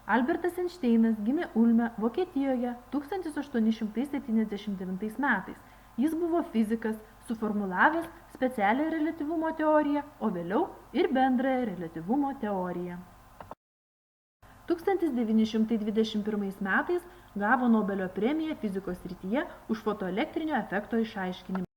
Albertas Einšteinas gimė Ulme, Vokietijoje 1879 metais. Jis buvo fizikas, suformulavęs specialią reliatyvumo teoriją, o vėliau ir bendrąją reliatyvumo teoriją. 1921 metais gavo Nobelio premiją fizikos srityje už fotoelektrinio efekto išaiškinimą.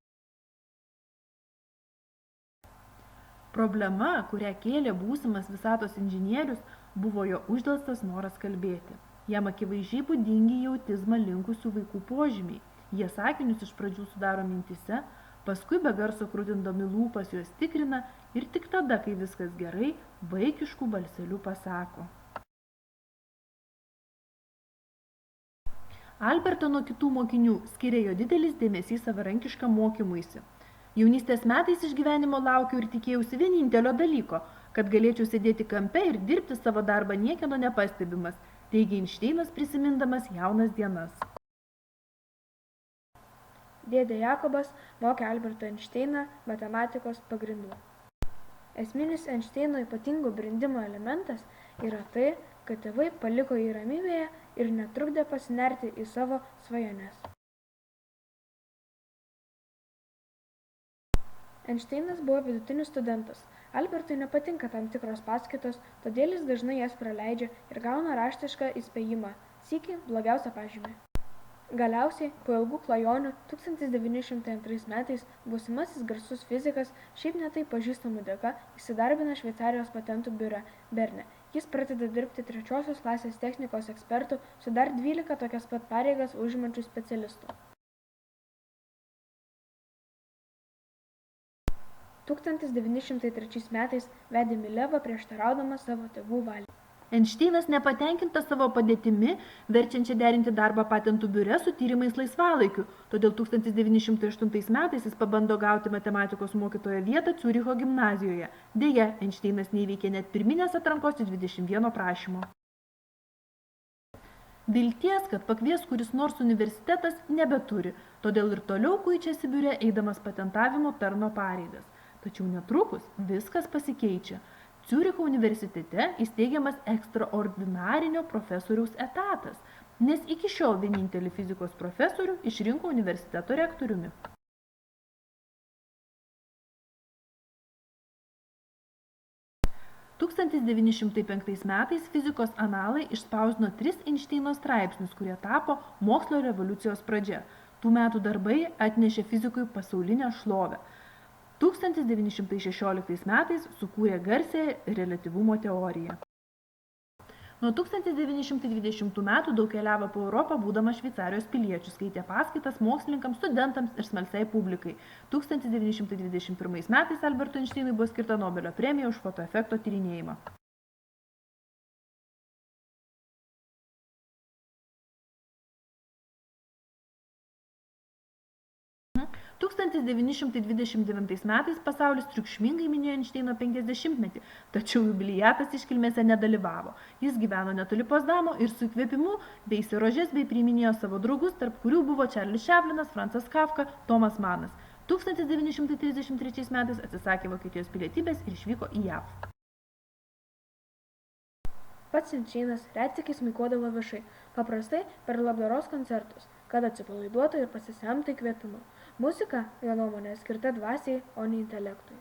Problema, kurią kėlė būsimas visatos inžinierius, buvo jo uždelstas noras kalbėti. Jam akivaizdžiai būdingi į autizmą linkusių vaikų požymiai. Jie sakinius iš pradžių sudaro mintyse, paskui be garso krutindami lūpas juos tikrina ir tik tada, kai viskas gerai, vaikiškų balselių pasako. Albertą nuo kitų mokinių skiria jo didelis dėmesys savarankiškam mokymuisi. Jaunystės metais iš gyvenimo laukiau ir tikėjausi vienintelio dalyko, kad galėčiau sėdėti kampe ir dirbti savo darbą niekieno nepastebimas, teigė Einšteinas prisimindamas jaunas dienas. Dėdė Jakobas mokė Albertą Einšteiną matematikos pagrindų. Esminis Einšteino ypatingo brendimo elementas yra tai, kad tėvai paliko jį ramybėje ir netrukdė pasinerti į savo svajones. Einšteinas buvo vidutinis studentas. Albertui nepatinka tam tikros paskaitos, todėl jis dažnai jas praleidžia ir gauna raštišką įspėjimą, sykį blogiausią pažymį. Galiausiai, po ilgų klajonių, 1902 metais būsimasis garsus fizikas, šiaip netai pažįstamų dėka, įsidarbina Šveicarijos patentų biure Berne. Jis pradeda dirbti 3 klasės technikos ekspertų su dar 12 tokias pat pareigas užimančių specialistų. 1903 metais vedė Milevą prieštaraudamas savo tėvų valiai. Einšteinas nepatenkintas savo padėtimi, verčiančia derinti darbą patentų biure su tyrimais laisvalaikiu, todėl 1908 metais jis pabando gauti matematikos mokytojo vietą Ciuricho gimnazijoje. Deja, Einšteinas neįveikė net pirminės atrankos į 21 prašymo. Vilties, kad pakvies kuris nors universitetas, nebeturi, todėl ir toliau kuičiasi biure eidamas patentavimo tarno pareigas. Tačiau netrukus viskas pasikeičia. Ciuricho universitete įsteigiamas ekstraordinarinio profesoriaus etatas, nes iki šiol vienintelį fizikos profesorių išrinko universiteto rektoriumi. – 1905 metais fizikos analai išspausdino 3 Einšteino straipsnius, kurie tapo mokslo revoliucijos pradžia. Tų metų darbai atnešė fizikui pasaulinę šlovę. 1916 metais sukūrė garsiąją reliatyvumo teoriją. Nuo 1920 metų daug keliavo po Europą, būdamas Šveicarijos piliečių, skaitė paskaitas mokslininkams, studentams ir smalsiai publikai. 1921 metais Albertui Einšteinui buvo skirta Nobelio premija už fotoefekto tyrinėjimą. 1929 metais pasaulis triukšmingai minėjo Einšteino 50-metį, tačiau jubiliatas iškilmėse nedalyvavo. Jis gyveno netoli Potsdamo ir su įkvėpimu veisė rožes bei priiminėjo savo draugus, tarp kurių buvo Čarlis Čaplinas, Francas Kafka, Tomas Manas. 1933 metais atsisakė Vokietijos pilietybės ir išvyko į JAV. Pats Einšteinas retsykiais smuikuodavo viešai, paprastai per labdaros koncertus, kad atsipalaiduotų ir pasisemtų įkvėpimo. Muzika, jo nuomonė, skirta dvasiai, o ne intelektui.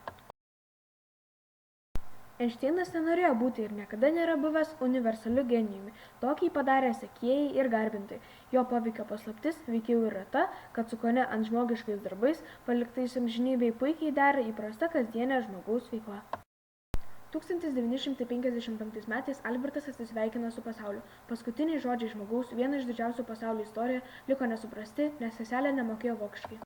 Einšteinas nenorėjo būti ir niekada nėra buvęs universaliu genijumi. Tokį padarė sekėjai ir garbintojai. Jo poveikio paslaptis veikiau yra ta, kad su kone antžmogiškais darbais paliktais amžinybei puikiai dera įprasta kasdienė žmogaus veikla. 1955 metais Albertas atsisveikino su pasauliu. Paskutiniai žodžiai žmogaus, vieno iš didžiausių pasaulio istorijoje, liko nesuprasti, nes seselė nemokėjo vokiškai.